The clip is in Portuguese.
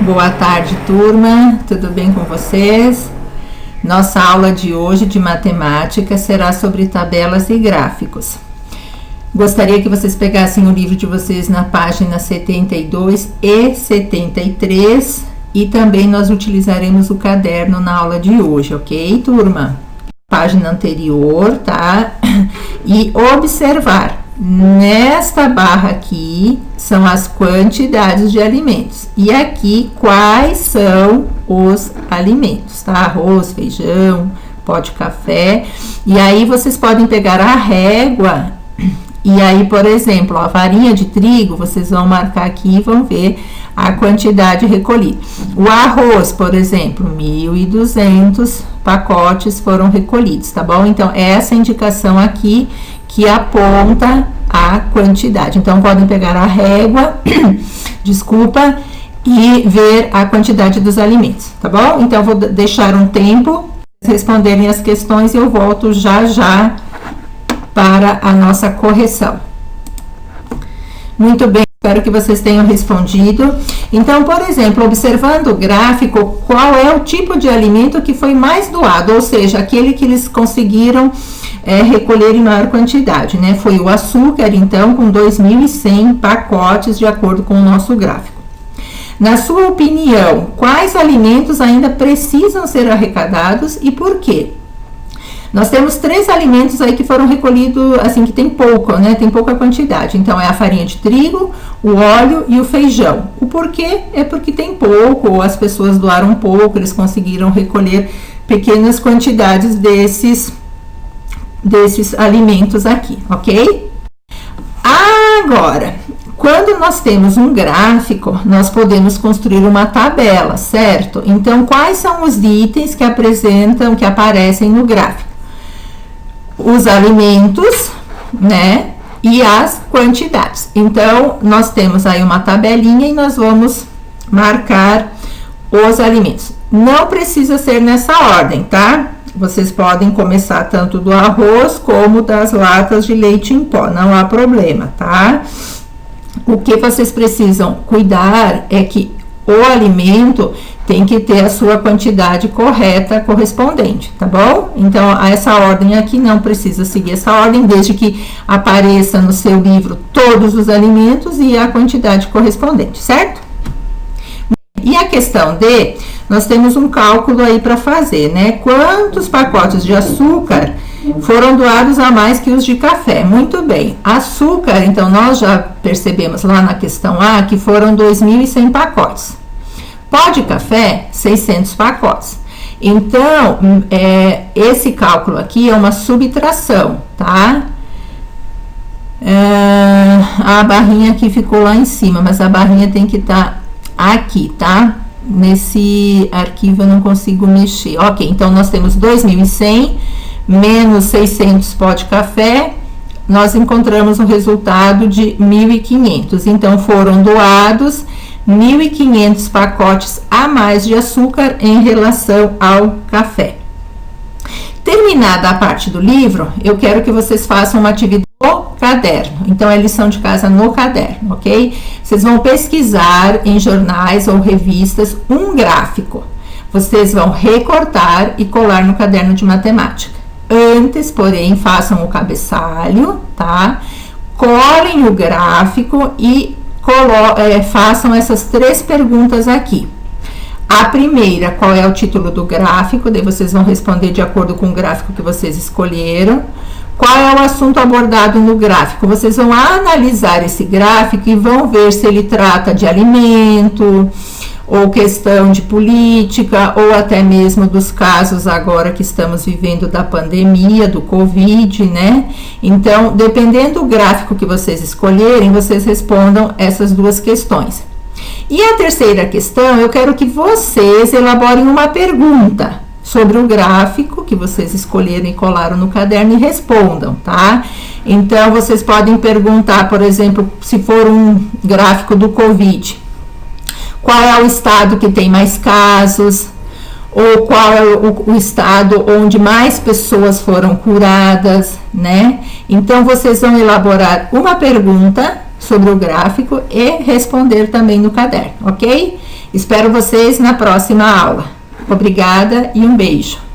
Boa tarde, turma. Tudo bem com vocês? Nossa aula de hoje de matemática será sobre tabelas e gráficos. Gostaria que vocês pegassem o livro de vocês na página 72 e 73 e também nós utilizaremos o caderno na aula de hoje, ok, turma? Página anterior, tá? E observar. Nesta barra aqui são as quantidades de alimentos e aqui quais são os alimentos, tá? Arroz, feijão, pó de café. E aí vocês podem pegar a régua e aí, por exemplo, a farinha de trigo, vocês vão marcar aqui e vão ver a quantidade recolhida. O arroz, por exemplo, 1.200 pacotes foram recolhidos, tá bom? Então, essa indicação aqui que aponta a quantidade. Então, podem pegar a régua, desculpa, e ver a quantidade dos alimentos, tá bom? Então, vou deixar um tempo responderem as questões e eu volto já já para a nossa correção. Muito bem, espero que vocês tenham respondido. Então, por exemplo, observando o gráfico, qual é o tipo de alimento que foi mais doado, ou seja, aquele que eles conseguiram recolher em maior quantidade, né? Foi o açúcar, então, com 2.100 pacotes, de acordo com o nosso gráfico. Na sua opinião, quais alimentos ainda precisam ser arrecadados e por quê? Nós temos 3 alimentos aí que foram recolhidos, assim, que tem pouco, né? Tem pouca quantidade. Então, é a farinha de trigo, o óleo e o feijão. O porquê? É porque tem pouco, ou as pessoas doaram pouco, eles conseguiram recolher pequenas quantidades desses alimentos aqui, ok? Agora, quando nós temos um gráfico, nós podemos construir uma tabela, certo? Então, quais são os itens que aparecem no gráfico? Os alimentos, né? E as quantidades. Então, nós temos aí uma tabelinha e nós vamos marcar os alimentos. Não precisa ser nessa ordem, tá? Vocês podem começar tanto do arroz como das latas de leite em pó, não há problema, tá? O que vocês precisam cuidar é que o alimento tem que ter a sua quantidade correta, correspondente, tá bom? Então, essa ordem aqui não precisa seguir essa ordem, desde que apareça no seu livro todos os alimentos e a quantidade correspondente, certo? E a questão D, nós temos um cálculo aí para fazer, né? Quantos pacotes de açúcar foram doados a mais que os de café? Muito bem. Açúcar, então, nós já percebemos lá na questão A que foram 2.100 pacotes. Pó de café, 600 pacotes. Então, esse cálculo aqui é uma subtração, tá? A barrinha aqui ficou lá em cima, mas a barrinha tem que estar aqui, tá? Nesse arquivo eu não consigo mexer. Ok, então nós temos 2.100 menos 600 pó de café, nós encontramos um resultado de 1.500. Então, foram doados 1.500 pacotes a mais de açúcar em relação ao café. Terminada a parte do livro, eu quero que vocês façam uma atividade no caderno. Então, é lição de casa no caderno, ok? Vocês vão pesquisar em jornais ou revistas um gráfico. Vocês vão recortar e colar no caderno de matemática. Antes, porém, façam o cabeçalho, tá? Colhem o gráfico e façam essas 3 perguntas aqui. A primeira, qual é o título do gráfico? Daí vocês vão responder de acordo com o gráfico que vocês escolheram. Qual é o assunto abordado no gráfico? Vocês vão analisar esse gráfico e vão ver se ele trata de alimento, ou questão de política, ou até mesmo dos casos agora que estamos vivendo da pandemia, do Covid, né? Então, dependendo do gráfico que vocês escolherem, vocês respondam essas 2 questões. E a terceira questão, eu quero que vocês elaborem uma pergunta sobre o gráfico que vocês escolheram e colaram no caderno e respondam, tá? Então, vocês podem perguntar, por exemplo, se for um gráfico do Covid, qual é o estado que tem mais casos, ou qual é o estado onde mais pessoas foram curadas, né? Então, vocês vão elaborar uma pergunta sobre o gráfico e responder também no caderno, ok? Espero vocês na próxima aula. Obrigada e um beijo.